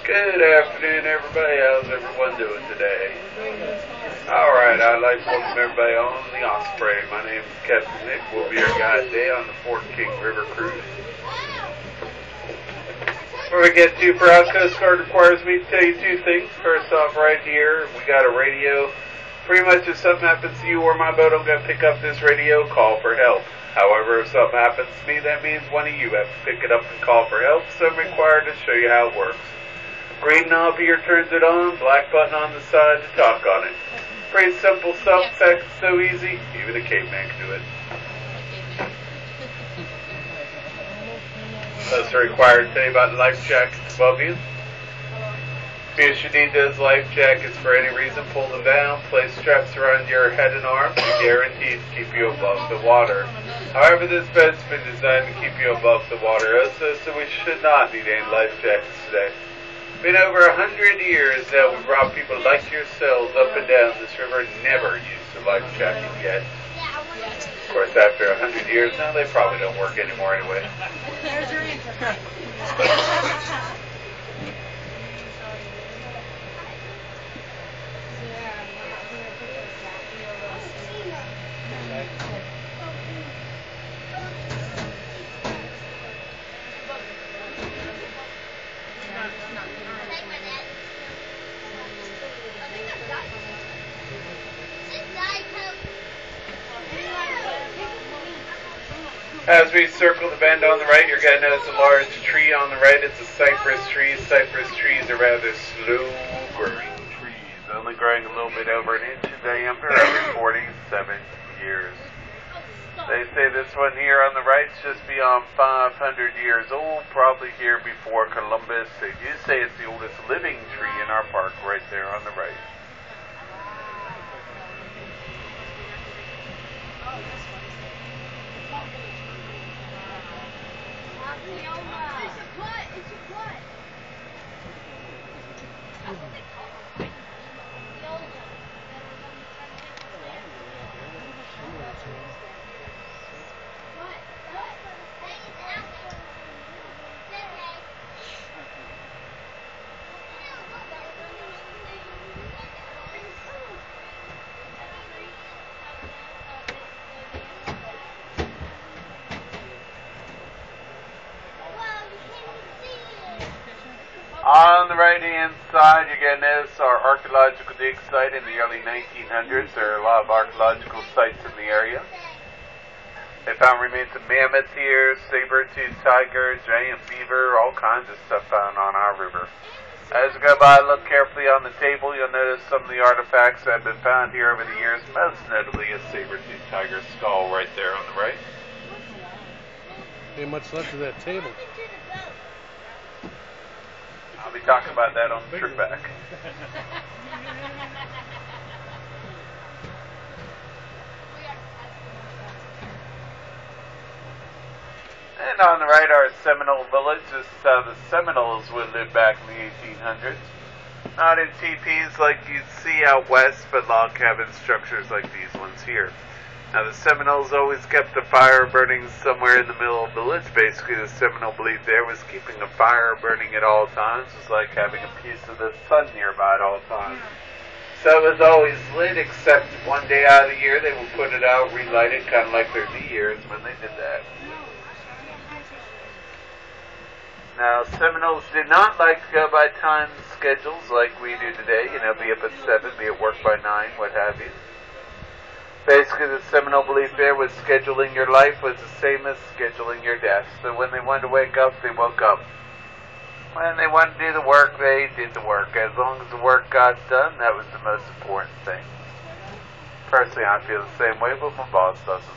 Good afternoon, everybody. How's everyone doing today? Alright, I'd like to welcome everybody on the Osprey. My name is Captain Nick. We'll be your guide today on the Fort King River cruise. Before we get too proud, Coast Guard requires me to tell you two things. First off, right here, we got a radio. Pretty much if something happens to you or my boat, I'm going to pick up this radio, call for help. However, if something happens to me, that means one of you have to pick it up and call for help, so I'm required to show you how it works. Green knob here turns it on, black button on the side to talk on it. Pretty simple stuff, in fact, it's so easy, even a caveman can do it. Also required to tell you about the life jackets above you. If you need those life jackets for any reason, pull them down, place straps around your head and arms, and guaranteed to keep you above the water. However, this boat's been designed to keep you above the water also, so we should not need any life jackets today. Been over 100 years that we brought people like yourselves up and down this river, never used a life jacket yet. Of course, after 100 years now, they probably don't work anymore anyway. There's your answer. As we circle the bend on the right, you're going to notice a large tree on the right. It's a cypress tree. Cypress trees are rather slow-growing trees, only growing a little bit over an inch in diameter every 47 years. They say this one here on the right is just beyond 500 years old, probably here before Columbus. They do say it's the oldest living tree in our park right there on the right. On the right-hand side, you're going to notice our archaeological dig site in the early 1900s. There are a lot of archaeological sites in the area. They found remains of mammoths here, saber-toothed tiger, giant beaver, all kinds of stuff found on our river. As you go by, look carefully on the table. You'll notice some of the artifacts that have been found here over the years, most notably a saber-toothed tiger skull right there on the right. Ain't much left of that table. I'll be talking about that on the trip back. And on the right are Seminole Village. This is how the Seminoles would live back in the 1800s. Not in teepees like you'd see out west, but log cabin structures like these ones here. Now the Seminoles always kept a fire burning somewhere in the middle of the village. Basically the Seminole belief there was keeping a fire burning at all times. It was like having a piece of the sun nearby at all times. So it was always lit, except one day out of the year they would put it out, relight it, kind of like their New Year's when they did that. Now Seminoles did not like to go by time schedules like we do today. You know, be up at 7, be at work by 9, what have you. Basically, the Seminole belief there was scheduling your life was the same as scheduling your death. So when they wanted to wake up, they woke up. When they wanted to do the work, they did the work. As long as the work got done, that was the most important thing. Personally, I feel the same way, but my boss doesn't.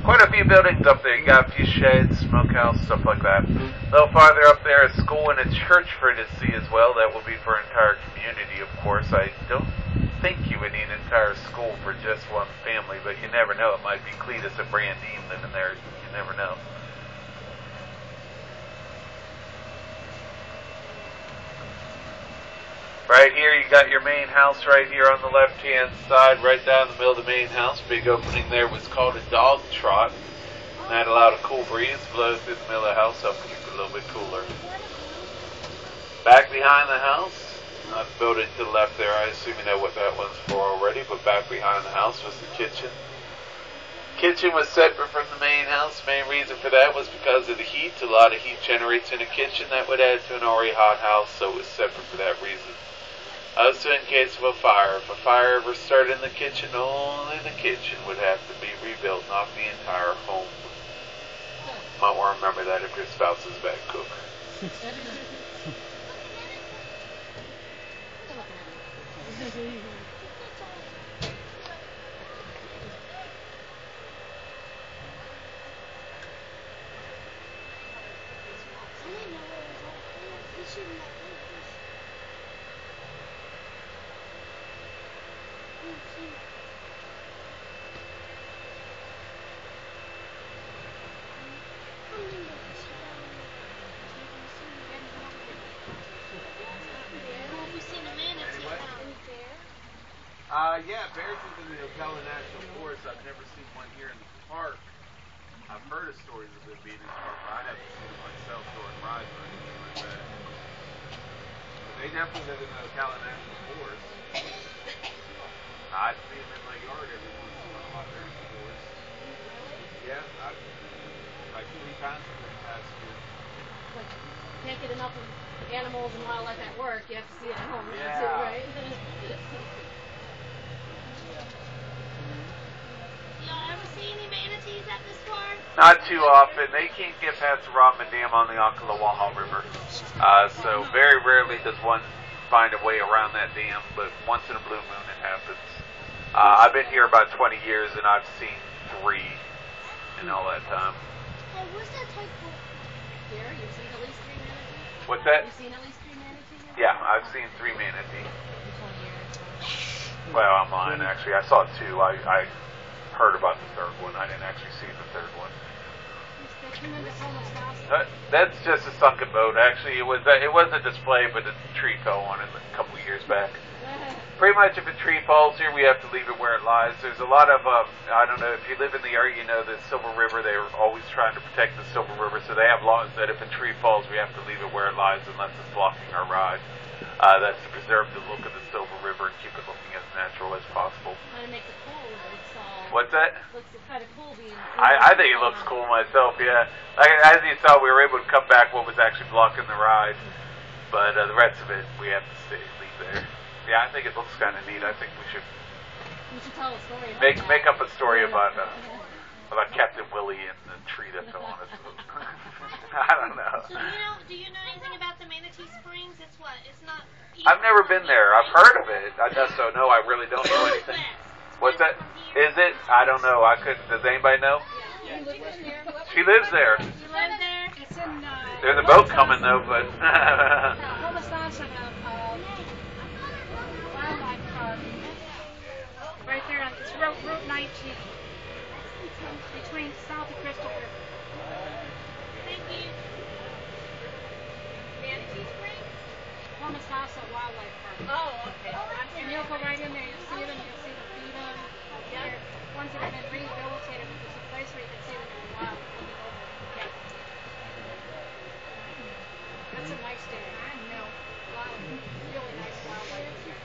quite a few buildings up there. You got a few sheds, smokehouse, stuff like that. A little farther up there, a school and a church for you to see as well. That will be for an entire community, of course. I don't think you would need an entire school for just one family, but you never know. It might be Cletus and Brandine living there. You never know. Right here, you got your main house right here on the left-hand side, right down the middle of the main house. Big opening there was called a dog trot. And that allowed a cool breeze to blow through the middle of the house, helped keep it a little bit cooler. Back behind the house, not the building to the left there, I assume you know what that one's for already, but back behind the house was the kitchen. Kitchen was separate from the main house. Main reason for that was because of the heat. A lot of heat generates in a kitchen that would add to an already hot house, so it was separate for that reason. Also, in case of a fire, if a fire ever started in the kitchen, only the kitchen would have to be rebuilt, not the entire home. Might want to remember that if your spouse is a bad cook. Yeah, bears live in the Ocala National Forest. I've never seen one here in the park. I've heard of stories of them being in the park, but I haven't seen them myself during rides or anything like that. But they definitely live in the Ocala National Forest. I see them in my yard every once in a while out there in the forest. Yeah, like 3 times in the past year. But can't get enough of animals and wildlife at work. You have to see it at home too, right? Y'all ever see any manatees at this park? Not too often. They can't get past the Rodman Dam on the Ocklawaha River. So very rarely does one find a way around that dam, but once in a blue moon it happens. I've been here about 20 years and I've seen 3 in all that time. Oh, where's that type of... Here, you've seen at least 3 manatees? What's that? You've seen at least 3 manatees? Yeah, I've seen 3 manatee. In 20 years. Well, I'm lying actually. I saw 2. I heard about the 3rd one. I didn't actually see the 3rd one. They come in this almost fast. That's just a sunken boat. Actually, it was a display, but a tree fell on it a couple of years back. Pretty much, if a tree falls here, we have to leave it where it lies. There's a lot of I don't know if you live in the area, you know the Silver River. They're always trying to protect the Silver River, so they have laws that if a tree falls, we have to leave it where it lies unless it's blocking our ride. That's to preserve the look of the Silver River and keep it looking as natural as possible. Kind of makes it cool. It's What's that? looks kind of cool being. I think it looks cool myself, yeah. Like, as you saw, we were able to cut back what was actually blocking the ride, but the rest of it we have to leave there. Yeah, I think it looks kind of neat. I think we should tell a story. make up a story about Captain Willie and the tree that fell on his boat. I don't know. So do you know anything about the Manatee Springs? It's what? It's not... I've never been there. I've heard of it. I just don't know. I really don't know anything. What's that? Is it? I don't know. I couldn't. Does anybody know? She lives there. You live there? It's in... There's a boat coming though, but... Wildlife Park. Right there on it's Route 19. Between south of Crystal River. Thank you. Manatee Springs? Homosassa Wildlife Park. Oh, okay. And you'll go right in there, you'll see them, you'll see the feet on them. They're ones that have been rehabilitated, but there's a place where you can see them in the wild. Yeah. That's a nice day. I know. A lot of really nice wildlife here.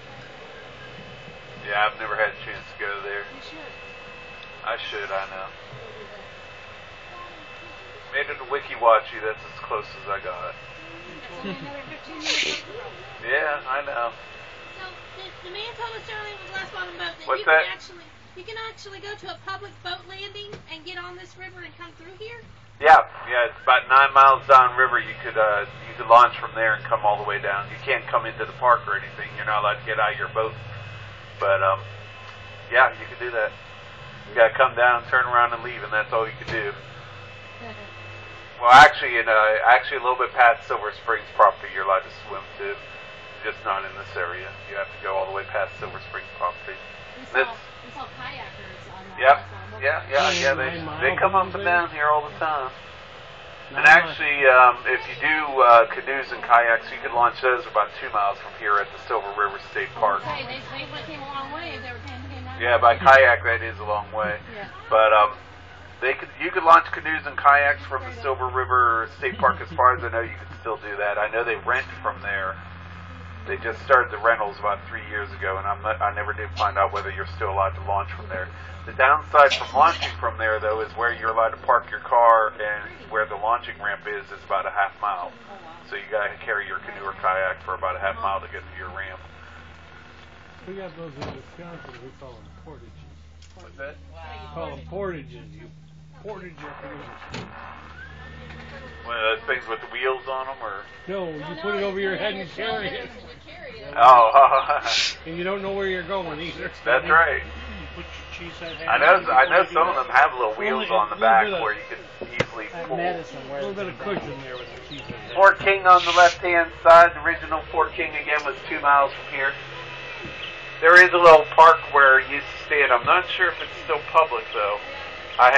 Yeah, I've never had a chance to go there. You should. I should, I know. Made it a Wiki-Watchy, that's as close as I got. That's only another 15 minutes up the road. Yeah, I know. So the man told us earlier with Glass Bottom Boat that What's you can that? you can actually go to a public boat landing and get on this river and come through here. Yeah, it's about 9 miles downriver. You could launch from there and come all the way down. You can't come into the park or anything. You're not allowed to get out of your boat. But yeah, you could do that. You gotta come down, turn around, and leave, and that's all you can do. Well, actually, actually a little bit past Silver Springs property, you're allowed to swim to. Just not in this area. You have to go all the way past Silver Springs property. We saw kayakers on that. Yep. Yeah. They come up and down here all the time. And actually, if you do canoes and kayaks, you can launch those about 2 miles from here at the Silver River State Park. Okay, they came a long way. They were came down. Yeah, by kayak that is a long way. Yeah. But you could launch canoes and kayaks from the Silver River State Park. As far as I know, you can still do that. I know they rent from there. They just started the rentals about 3 years ago, and I never did find out whether you're still allowed to launch from there. The downside from launching from there, though, is where you're allowed to park your car, and where the launching ramp is about a half mile. So you got to carry your canoe or kayak for about a half mile to get to your ramp. We got those in Wisconsin. We call them portages. What's that? We call them portages. You portage your canoe. One of those things with the wheels on them, or? No, you put it over your head and carry it. Oh, And you don't know where you're going either. that's right. Put your cheese head I know some of them have little wheels on the back where you can easily pull. A little bit of cushion there with the cheese head. Fort King on the left-hand side. The original Fort King again was 2 miles from here. There is a little park where you used to stand. I'm not sure if it's still public though. I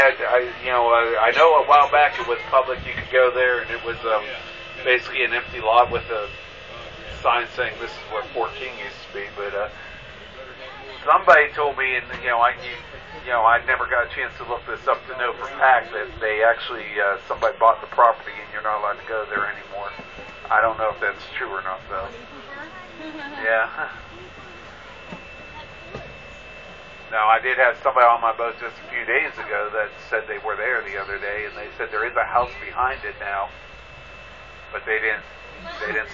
know a while back it was public. You could go there, and it was basically an empty lot with a sign saying this is where Fort King used to be. But somebody told me, and I never got a chance to look this up to know for a fact that they actually somebody bought the property, and you're not allowed to go there anymore. I don't know if that's true or not though. Yeah. Now, I did have somebody on my boat just a few days ago that said they were there the other day, and they said there is a house behind it now, but they didn't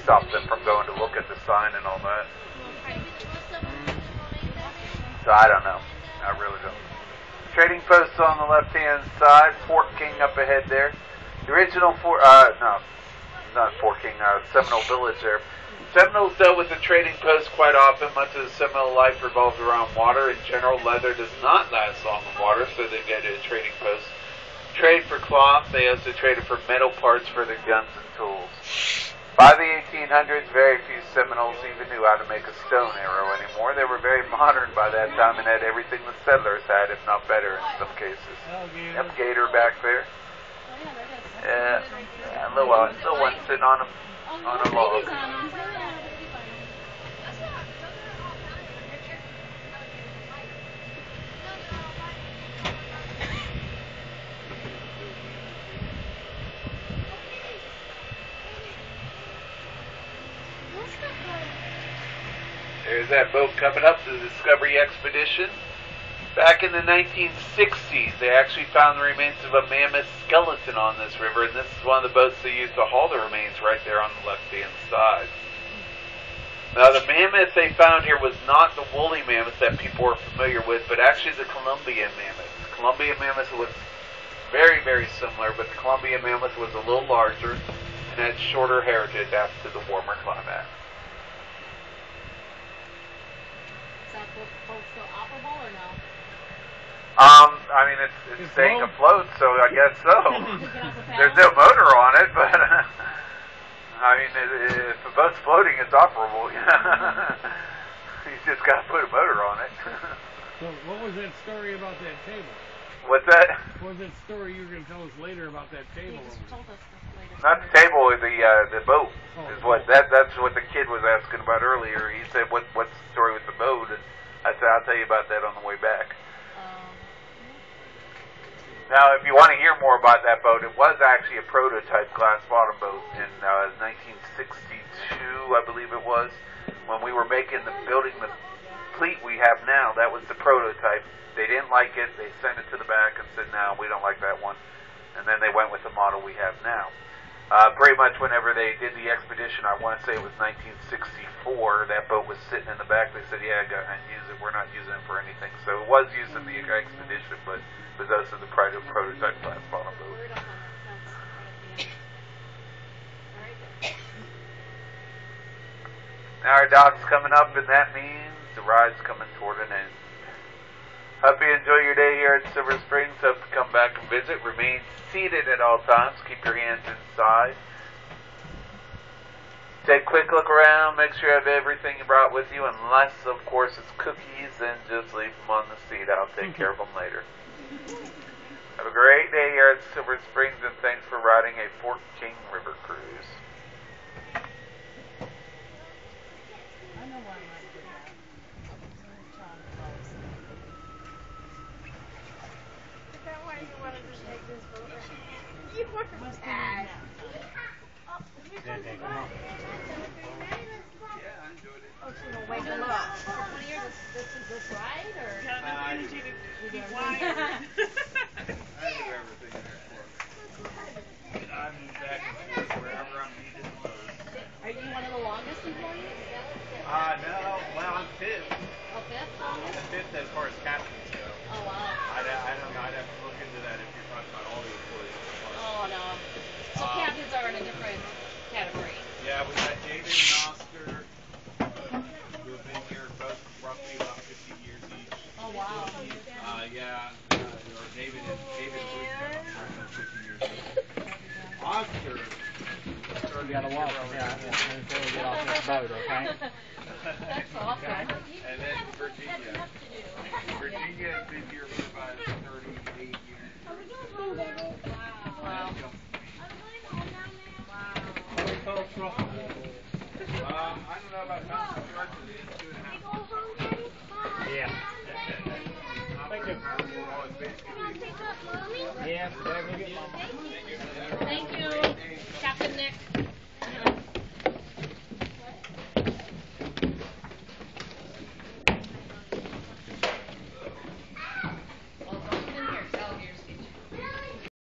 stop them from going to look at the sign and all that. So I don't know. I really don't. Trading posts on the left-hand side. Fort King up ahead there. The original not Fort King. Seminole Village there. Seminoles dealt with the trading post quite often. Much of the Seminole life revolved around water. In general, leather does not last long in water, so they go to a trading post. Trade for cloth. They also traded for metal parts for their guns and tools. By the 1800s, very few Seminoles even knew how to make a stone arrow anymore. They were very modern by that time and had everything the settlers had, if not better in some cases. Yep, gator back there. Yeah, little one sitting on a log. There's that boat coming up, the Discovery Expedition. Back in the 1960s, they actually found the remains of a mammoth skeleton on this river, and this is one of the boats they used to haul the remains right there on the left-hand side. Now, the mammoth they found here was not the woolly mammoth that people are familiar with, but actually the Columbian mammoth. The Columbian mammoth was very, very similar, but the Columbian mammoth was a little larger and had shorter hair to adapt to the warmer climate. Is that boat still operable or no? I mean, it's staying afloat, so I guess so. There's no motor on it, but I mean, if the boat's floating, it's operable. You just got to put a motor on it. So, what was that story about that table? What's that? What was that story you were going to tell us later about that table? You just told us later. Not the table, the boat. Is what that's what the kid was asking about earlier. He said, "What's the story with the boat?" And I said, "I'll tell you about that on the way back." Now, if you want to hear more about that boat, it was actually a prototype glass bottom boat in 1962, I believe it was, when we were building the fleet we have now. That was the prototype. They didn't like it. They sent it to the back and said, "No, we don't like that one." And then they went with the model we have now. Pretty much whenever they did the expedition, I want to say it was 1964, that boat was sitting in the back. They said, "Yeah, go ahead and use it. We're not using it for anything." So it was used in the expedition, but it was also the prototype glass bottom boat. Now our dock's coming up, and that means the ride's coming toward an end. Hope you enjoy your day here at Silver Springs. Hope to come back and visit. Remain seated at all times. Keep your hands inside. Take a quick look around. Make sure you have everything you brought with you. Unless, of course, it's cookies, then just leave them on the seat. I'll take care of them later. Have a great day here at Silver Springs, and thanks for riding a Fort King River cruise. I know why I might do that. Is that why you wanted to take this photo? You were bad. Oh, she's gonna wake him up. This is this right or? Yeah, I need you to be wired. I do everything there for me. I move back and forth wherever I'm needed most. Are you one of the longest employees? No, well, I'm fifth. Oh, fifth longest? I'm fifth as far as captains go. Oh, wow. I don't know. I'd have to look into that if you're talking about all the employees. Oh, no. So captains are in a different category. Yeah, we got David and Oscar, who have been here both roughly about 50 years each. Oh, wow. Or David and Bruce have been 50 years each. Oscar started You gotta walk, yeah, until we get off this boat, okay? That's awesome. And then Virginia. Virginia has been here for about 38 years. Wow. What do you call truffle? I don't know about Thompson George, but it is 2.5. Yeah.